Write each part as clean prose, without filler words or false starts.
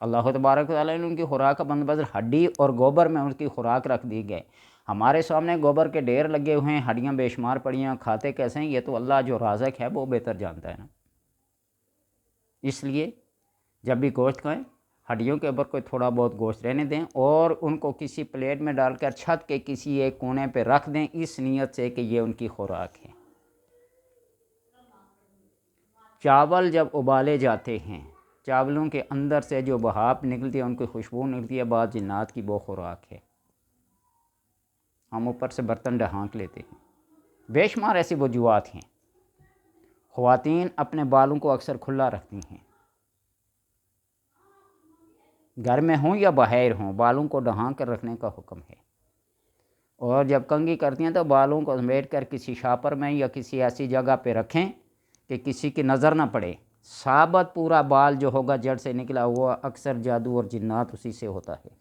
اللہ تبارک و تعالیٰ نے ان کی خوراک کا بندوبست ہڈی اور گوبر میں ان کی خوراک رکھ دی گئے۔ ہمارے سامنے گوبر کے ڈھیر لگے ہوئے ہیں، ہڈیاں بے شمار پڑی ہیں، کھاتے کیسے ہیں؟ یہ تو اللہ جو رازق ہے وہ بہتر جانتا ہے نا۔ اس لیے جب بھی گوشت کھائیں ہڈیوں کے اوپر کوئی تھوڑا بہت گوشت رہنے دیں اور ان کو کسی پلیٹ میں ڈال کر چھت کے کسی ایک کونے پہ رکھ دیں، اس نیت سے کہ یہ ان کی خوراک ہے۔ چاول جب ابالے جاتے ہیں، چاولوں کے اندر سے جو بھاپ نکلتی ہے، ان کی خوشبو نکلتی ہے، بعض جنات کی وہ خوراک ہے۔ ہم اوپر سے برتن ڈھانک لیتے ہیں۔ بے شمار ایسی وجوہات ہیں۔ خواتین اپنے بالوں کو اکثر کھلا رکھتی ہیں، گھر میں ہوں یا باہر ہوں، بالوں کو ڈھانک کر رکھنے کا حکم ہے۔ اور جب کنگھی کرتی ہیں تو بالوں کو سمیٹ کر کسی شاپر میں یا کسی ایسی جگہ پہ رکھیں کہ کسی کی نظر نہ پڑے۔ ثابت پورا بال جو ہوگا جڑ سے نکلا ہوا، اکثر جادو اور جنات اسی سے ہوتا ہے۔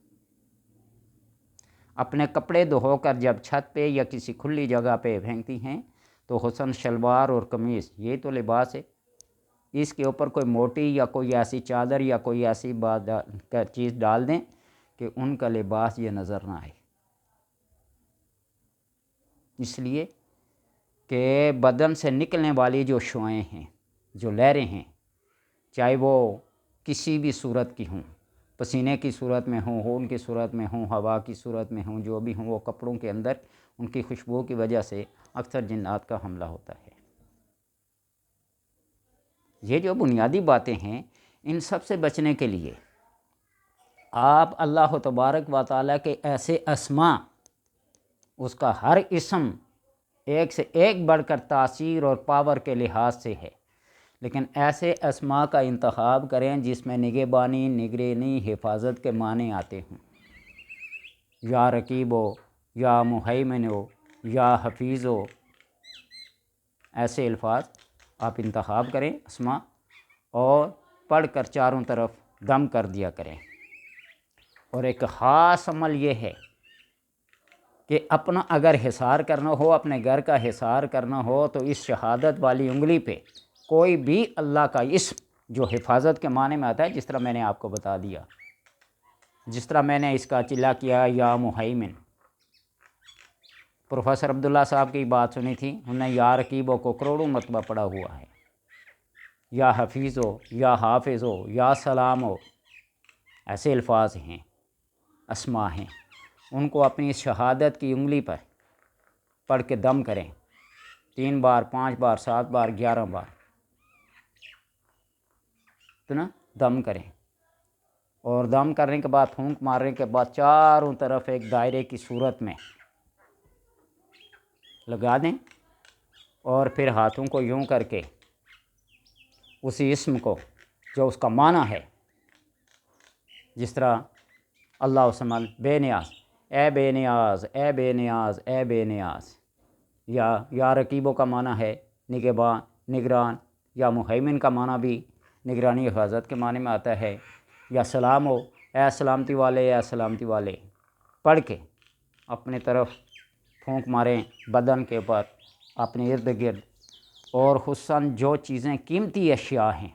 اپنے کپڑے دھو کر جب چھت پہ یا کسی کھلی جگہ پہ پھینکتی ہیں تو حسن شلوار اور قمیص، یہ تو لباس ہے، اس کے اوپر کوئی موٹی یا کوئی ایسی چادر یا کوئی ایسی چیز ڈال دیں کہ ان کا لباس یہ نظر نہ آئے۔ اس لیے کہ بدن سے نکلنے والی جو شعاعیں ہیں، جو لہریں ہیں، چاہے وہ کسی بھی صورت کی ہوں، پسینے کی صورت میں ہوں، خون کی صورت میں ہوں، ہوا کی صورت میں ہوں، جو بھی ہوں، وہ کپڑوں کے اندر ان کی خوشبو کی وجہ سے اکثر جنات کا حملہ ہوتا ہے۔ یہ جو بنیادی باتیں ہیں، ان سب سے بچنے کے لیے آپ اللہ تبارک و تعالیٰ کے ایسے اسماء، اس کا ہر اسم ایک سے ایک بڑھ کر تاثیر اور پاور کے لحاظ سے ہے، لیکن ایسے اسماء کا انتخاب کریں جس میں نگہبانی، نگرانی، حفاظت کے معنی آتے ہوں۔ یا رقیب ہو، یا مہیمن ہو، یا حفیظ ہو، ایسے الفاظ آپ انتخاب کریں اسماء، اور پڑھ کر چاروں طرف دم کر دیا کریں۔ اور ایک خاص عمل یہ ہے کہ اپنا اگر حصار کرنا ہو، اپنے گھر کا حصار کرنا ہو، تو اس شہادت والی انگلی پہ کوئی بھی اللہ کا اسم جو حفاظت کے معنی میں آتا ہے، جس طرح میں نے آپ کو بتا دیا، جس طرح میں نے اس کا چلا کیا یا مہیمن۔ پروفیسر عبداللہ صاحب کی بات سنی تھی، انہوں نے یا رقیبوں کو کروڑوں مرتبہ پڑھا ہوا ہے۔ یا حفیظ ہو، یا حافظ ہو، یا سلام ہو، ایسے الفاظ ہیں، اسماء ہیں، ان کو اپنی شہادت کی انگلی پر پڑھ کے دم کریں، 3 بار، 5 بار، 7 بار، 11 بار، اتنا دم کریں۔ اور دم کرنے کے بعد، پھونک مارنے کے بعد، چاروں طرف ایک دائرے کی صورت میں لگا دیں، اور پھر ہاتھوں کو یوں کر کے اسی اسم کو جو اس کا معنی ہے، جس طرح اللہ سمل بے نیاز، اے بے نیاز، اے بے نیاز، اے بے نیاز، یا رقیبوں کا معنی ہے نگہبان، نگران، یا مہیمن کا معنی بھی نگرانی، حفاظت کے معنی میں آتا ہے، یا سلام ہو، اے سلامتی والے، اے سلامتی والے، پڑھ کے اپنے طرف پھونک ماریں بدن کے اوپر، اپنے ارد گرد، اور خصوصاً جو چیزیں قیمتی اشیاء ہیں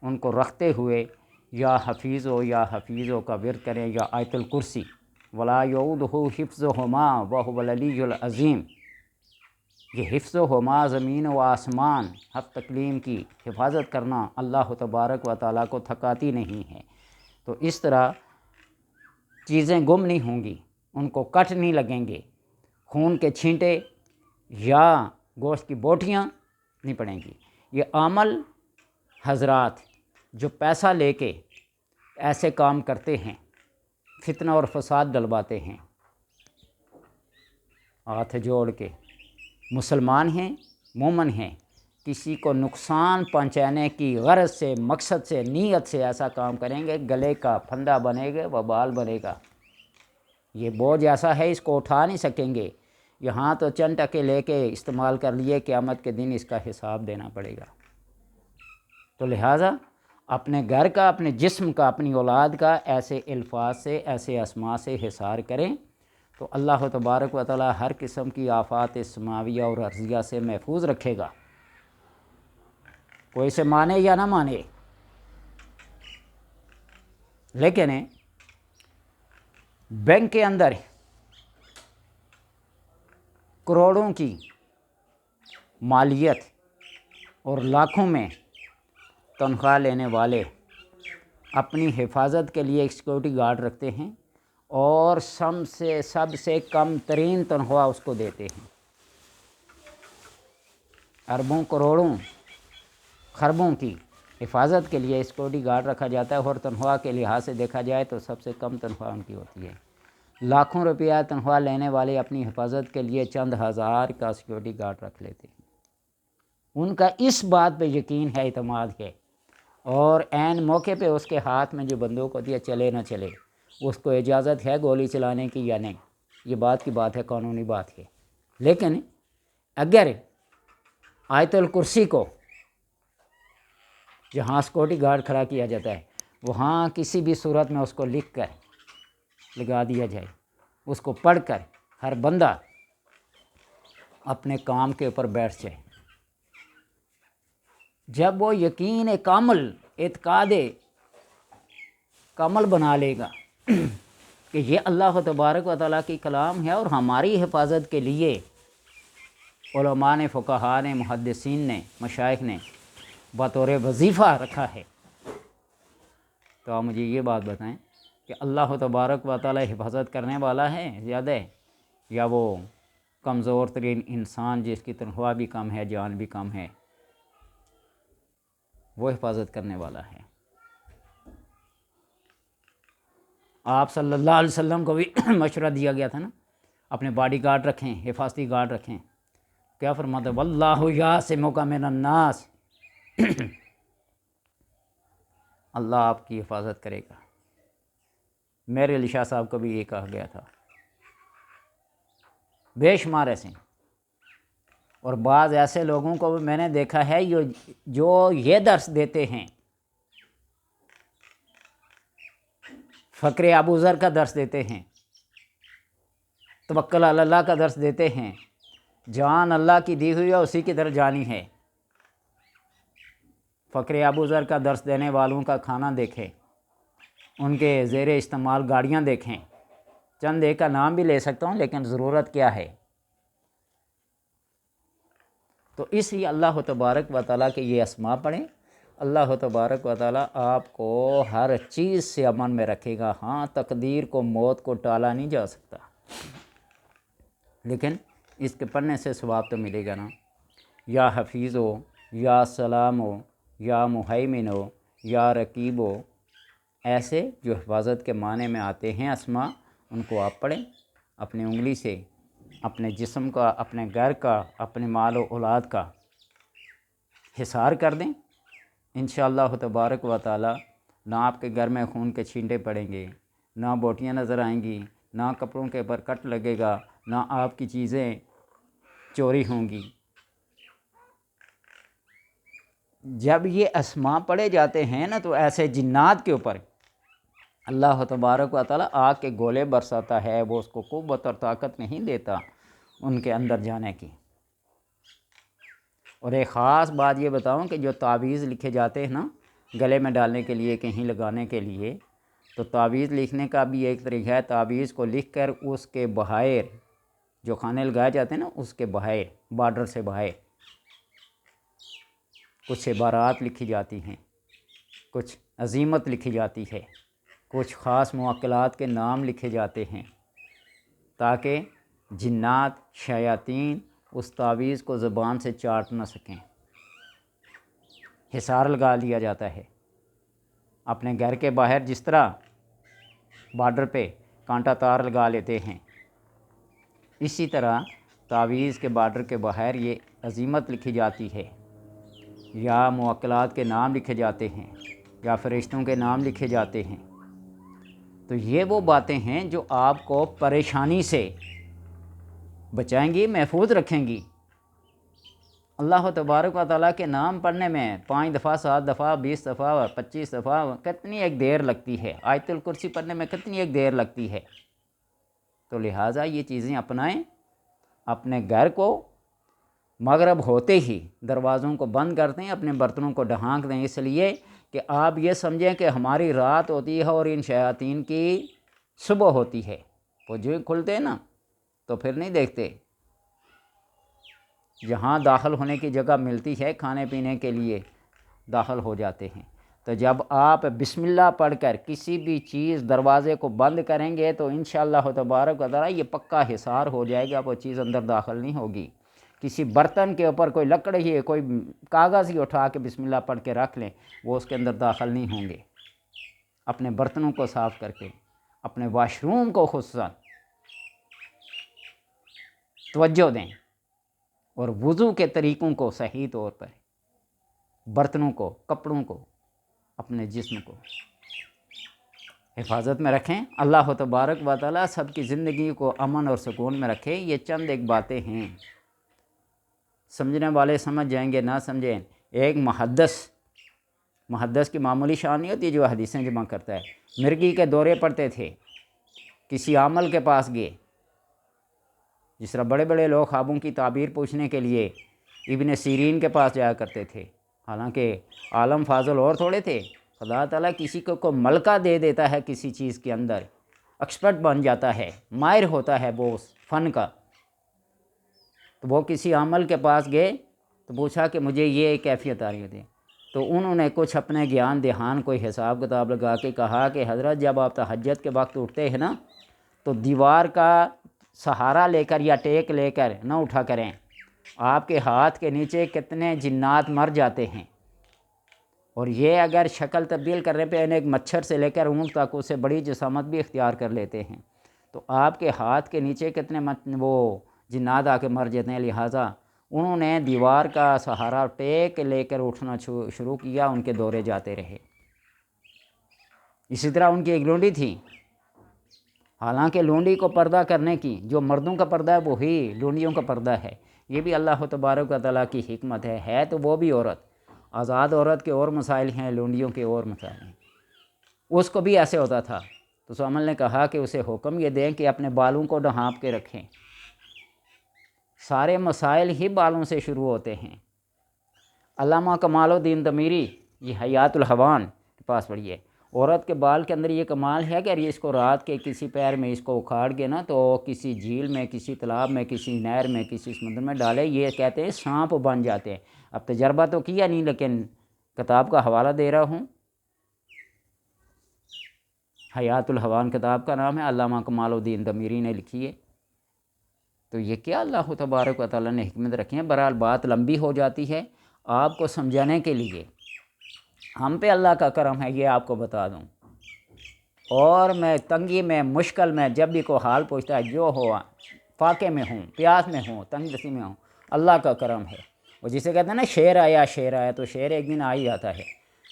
ان کو رکھتے ہوئے یا حفیظ ہو، یا حفیظ ہو کا ورد کریں، یا آیت الکرسی، ولا یعودہ حفظہما وہو العلی العظیم۔ یہ حفظہما، زمین و آسمان، حق تکلیم کی حفاظت کرنا اللہ تبارک و تعالیٰ کو تھکاتی نہیں ہے۔ تو اس طرح چیزیں گم نہیں ہوں گی، ان کو کٹ نہیں لگیں گے، خون کے چھینٹے یا گوشت کی بوٹیاں نہیں پڑیں گی۔ یہ عمل حضرات جو پیسہ لے کے ایسے کام کرتے ہیں، فتنہ اور فساد ڈلواتے ہیں، ہاتھ جوڑ کے مسلمان ہیں، مومن ہیں، کسی کو نقصان پہنچانے کی غرض سے، مقصد سے، نیت سے ایسا کام کریں گے، گلے کا پھندا بنے گا، وبال بنے گا۔ یہ بوجھ ایسا ہے، اس کو اٹھا نہیں سکیں گے، یہاں تو چند ٹکے لے کے استعمال کر لیے، قیامت کے دن اس کا حساب دینا پڑے گا۔ تو لہٰذا اپنے گھر کا، اپنے جسم کا، اپنی اولاد کا ایسے الفاظ سے، ایسے اسماء سے حصار کریں، تو اللہ تبارک و تعالیٰ ہر قسم کی آفات سماویہ اور ارضیہ سے محفوظ رکھے گا۔ کوئی اسے مانے یا نہ مانے، لیکن بینک کے اندر کروڑوں کی مالیت اور لاکھوں میں تنخواہ لینے والے اپنی حفاظت کے لیے ایک سیکورٹی گارڈ رکھتے ہیں اور سب سے کم ترین تنخواہ اس کو دیتے ہیں۔ اربوں کروڑوں خربوں کی حفاظت کے لیے سیکورٹی گارڈ رکھا جاتا ہے، اور تنخواہ کے لحاظ سے دیکھا جائے تو سب سے کم تنخواہ ان کی ہوتی ہے۔ لاکھوں روپیہ تنخواہ لینے والے اپنی حفاظت کے لیے چند ہزار کا سیکورٹی گارڈ رکھ لیتے ہیں۔ ان کا اس بات پہ یقین ہے، اعتماد ہے، اور عین موقع پہ اس کے ہاتھ میں جو بندوق ہوتی ہے، چلے نہ چلے، اس کو اجازت ہے گولی چلانے کی یا نہیں، یہ بات ہے، قانونی بات ہے۔ لیکن اگر آیت الکرسی کو جہاں سیکورٹی گارڈ کھڑا کیا جاتا ہے وہاں کسی بھی صورت میں اس کو لکھ کر لگا دیا جائے، اس کو پڑھ کر ہر بندہ اپنے کام کے اوپر بیٹھ جائے، جب وہ یقین کامل، اعتقاد کامل بنا لے گا کہ یہ اللہ تبارک و تعالیٰ کی کلام ہے اور ہماری حفاظت کے لیے علماء نے، فقہاء نے، محدثین نے، مشائخ نے بطور وظیفہ رکھا ہے، تو آپ مجھے یہ بات بتائیں کہ اللہ تبارک و تعالیٰ حفاظت کرنے والا ہے زیادہ ہے، یا وہ کمزور ترین انسان جس کی تنخواہ بھی کم ہے، جان بھی کم ہے، وہ حفاظت کرنے والا ہے؟ آپ صلی اللہ علیہ وسلم کو بھی مشورہ دیا گیا تھا نا، اپنے باڈی گارڈ رکھیں، حفاظتی گارڈ رکھیں، کیا فرماتا ہے؟ واللہ یعصمک من الناس، اللہ آپ کی حفاظت کرے گا۔ میرے علی شاہ صاحب کو بھی یہ کہا گیا تھا، بے شمار ایسے، اور بعض ایسے لوگوں کو بھی میں نے دیکھا ہے جو یہ درس دیتے ہیں، فقر ابو ذر کا درس دیتے ہیں، توکل علی اللہ کا درس دیتے ہیں، جان اللہ کی دی ہوئی ہے اسی کی طرف جانی ہے۔ فقر ابو ذر کا درس دینے والوں کا کھانا دیکھیں، ان کے زیر استعمال گاڑیاں دیکھیں، چند ایک کا نام بھی لے سکتا ہوں لیکن ضرورت کیا ہے؟ تو اس لیے اللہ تبارک و تعالیٰ کے یہ اسماء پڑھیں، اللہ تبارک و تعالیٰ آپ کو ہر چیز سے امن میں رکھے گا۔ ہاں، تقدیر کو، موت کو ٹالا نہیں جا سکتا، لیکن اس کے پڑھنے سے ثواب تو ملے گا نا۔ یا حفیظ ہو، یا سلام ہو، یا مہیمن ہو، یا رقیب ہو، ایسے جو حفاظت کے معنی میں آتے ہیں اسماء، ان کو آپ پڑھیں، اپنی انگلی سے اپنے جسم کا، اپنے گھر کا، اپنے مال و اولاد کا حصار کر دیں، انشاءاللہ تبارک و تعالی نہ آپ کے گھر میں خون کے چھینٹے پڑیں گے، نہ بوٹیاں نظر آئیں گی، نہ کپڑوں کے اوپر کٹ لگے گا، نہ آپ کی چیزیں چوری ہوں گی۔ جب یہ اسماء پڑھے جاتے ہیں نا تو ایسے جنات کے اوپر اللہ تبارک و تعالیٰ آگ کے گولے برساتا ہے، وہ اس کو قوت اور طاقت نہیں دیتا ان کے اندر جانے کی۔ اور ایک خاص بات یہ بتاؤں کہ جو تعویذ لکھے جاتے ہیں نا گلے میں ڈالنے کے لیے، کہیں لگانے کے لیے، تو تعویذ لکھنے کا بھی ایک طریقہ ہے، تعویذ کو لکھ کر اس کے باہر جو کھانے لگائے جاتے ہیں نا اس کے باہر، بارڈر سے باہر کچھ عبارات لکھی جاتی ہیں، کچھ عظیمت لکھی جاتی ہے، کچھ خاص معقلات کے نام لکھے جاتے ہیں، تاکہ جنات، شیاطین اس تعویذ کو زبان سے چاٹ نہ سکیں۔ حصار لگا دیا جاتا ہے اپنے گھر کے باہر، جس طرح بارڈر پہ کانٹا تار لگا لیتے ہیں، اسی طرح تعویذ کے بارڈر کے باہر یہ عظیمت لکھی جاتی ہے، یا معقلات کے نام لکھے جاتے ہیں، یا فرشتوں کے نام لکھے جاتے ہیں۔ تو یہ وہ باتیں ہیں جو آپ کو پریشانی سے بچائیں گی، محفوظ رکھیں گی۔ اللہ تبارک و تعالیٰ کے نام پڑھنے میں 5 دفعہ، 7 دفعہ، 20 دفعہ، 25 دفعہ کتنی ایک دیر لگتی ہے، آیت الکرسی پڑھنے میں کتنی ایک دیر لگتی ہے۔ تو لہٰذا یہ چیزیں اپنائیں، اپنے گھر کو مغرب ہوتے ہی دروازوں کو بند کرتے ہیں، اپنے برتنوں کو ڈھانک دیں، اس لیے کہ آپ یہ سمجھیں کہ ہماری رات ہوتی ہے اور ان شیاطین کی صبح ہوتی ہے۔ وہ جو کھلتے ہیں نا تو پھر نہیں دیکھتے، جہاں داخل ہونے کی جگہ ملتی ہے کھانے پینے کے لیے داخل ہو جاتے ہیں۔ تو جب آپ بسم اللہ پڑھ کر کسی بھی چیز دروازے کو بند کریں گے تو انشاءاللہ تبارک و تعالی یہ پکا حصار ہو جائے گا، وہ چیز اندر داخل نہیں ہوگی۔ کسی برتن کے اوپر کوئی لکڑی ہے، کوئی کاغذ ہی اٹھا کے بسم اللہ پڑھ کے رکھ لیں، وہ اس کے اندر داخل نہیں ہوں گے۔ اپنے برتنوں کو صاف کر کے، اپنے واش روم کو خصوصاً توجہ دیں، اور وضو کے طریقوں کو صحیح طور پر، برتنوں کو، کپڑوں کو، اپنے جسم کو حفاظت میں رکھیں۔ اللہ تبارک و تعالی سب کی زندگی کو امن اور سکون میں رکھے۔ یہ چند ایک باتیں ہیں، سمجھنے والے سمجھ جائیں گے، نہ سمجھیں۔ ایک محدث کی معمولی شان نہیں ہوتی جو حدیثیں جمع کرتا ہے۔ مرگی کے دورے پڑتے تھے، کسی عامل کے پاس گئے، جس طرح بڑے بڑے لوگ خوابوں کی تعبیر پوچھنے کے لیے ابن سیرین کے پاس جایا کرتے تھے، حالانکہ عالم فاضل اور تھوڑے تھے۔ خدا تعالیٰ کسی کو ملکہ دے دیتا ہے، کسی چیز کے اندر ایکسپرٹ بن جاتا ہے، ماہر ہوتا ہے وہ اس فن کا۔ تو وہ کسی عامل کے پاس گئے تو پوچھا کہ مجھے یہ کیفیت آ رہی ہے، تو انہوں نے کچھ اپنے گیان دہان کوئی حساب کتاب لگا کے کہا کہ حضرت جب آپ تہجد کے وقت اٹھتے ہیں نا تو دیوار کا سہارا لے کر یا ٹیک لے کر نہ اٹھا کریں، آپ کے ہاتھ کے نیچے کتنے جنات مر جاتے ہیں، اور یہ اگر شکل تبدیل کرنے پہ ایک مچھر سے لے کر اونٹ تک اسے بڑی جسامت بھی اختیار کر لیتے ہیں، تو آپ کے ہاتھ کے نیچے کتنے وہ جنات آ کے مر جاتے ہیں۔ لہٰذا انہوں نے دیوار کا سہارا ٹیک لے کر اٹھنا شروع کیا، ان کے دورے جاتے رہے۔ اسی طرح ان کی ایک لونڈی تھی، حالانکہ لونڈی کو پردہ کرنے کی جو مردوں کا پردہ ہے وہی لونڈیوں کا پردہ ہے۔ یہ بھی اللہ تبارک و تعالیٰ کی حکمت ہے تو وہ بھی عورت، آزاد عورت کے اور مسائل ہیں، لونڈیوں کے اور مسائل ہیں۔ اس کو بھی ایسے ہوتا تھا تو سامل نے کہا کہ اسے حکم یہ دیں کہ اپنے بالوں کو ڈھانپ کے رکھیں۔ سارے مسائل ہی بالوں سے شروع ہوتے ہیں۔ علامہ کمال الدین دمیری، یہ حیات الحوان کے پاس پڑھیے، عورت کے بال کے اندر یہ کمال ہے کہ اس کو رات کے کسی پیر میں اس کو اکھاڑ کے نا تو کسی جھیل میں، کسی تالاب میں، کسی نہر میں، کسی سمندر میں ڈالے، یہ کہتے ہیں سانپ بن جاتے ہیں۔ اب تجربہ تو کیا نہیں، لیکن کتاب کا حوالہ دے رہا ہوں۔ حیات الحوان کتاب کا نام ہے، علامہ کمال الدین دمیری نے لکھی ہے۔ تو یہ کیا اللہ تبارک و تعالیٰ نے حکمت رکھی ہے۔ بہرحال بات لمبی ہو جاتی ہے، آپ کو سمجھانے کے لیے ہم پہ اللہ کا کرم ہے، یہ آپ کو بتا دوں۔ اور میں تنگی میں، مشکل میں، جب بھی کوئی حال پوچھتا ہے، جو ہو، فاقے میں ہوں، پیاس میں ہوں، تنگ دستی میں ہوں، اللہ کا کرم ہے۔ وہ جسے کہتے ہیں نا شعر آیا، تو شعر ایک دن آ ہی جاتا ہے۔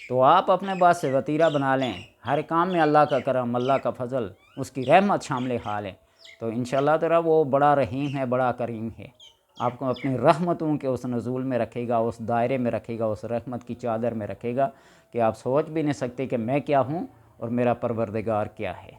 تو آپ اپنے بات سے وتیرہ بنا لیں، ہر کام میں اللہ کا کرم، اللہ کا فضل، اس کی رحمت شامل حال ہے، تو انشاءاللہ تعالیٰ وہ بڑا رحیم ہے، بڑا کریم ہے، آپ کو اپنی رحمتوں کے اس نزول میں رکھے گا، اس دائرے میں رکھے گا، اس رحمت کی چادر میں رکھے گا کہ آپ سوچ بھی نہیں سکتے کہ میں کیا ہوں اور میرا پروردگار کیا ہے۔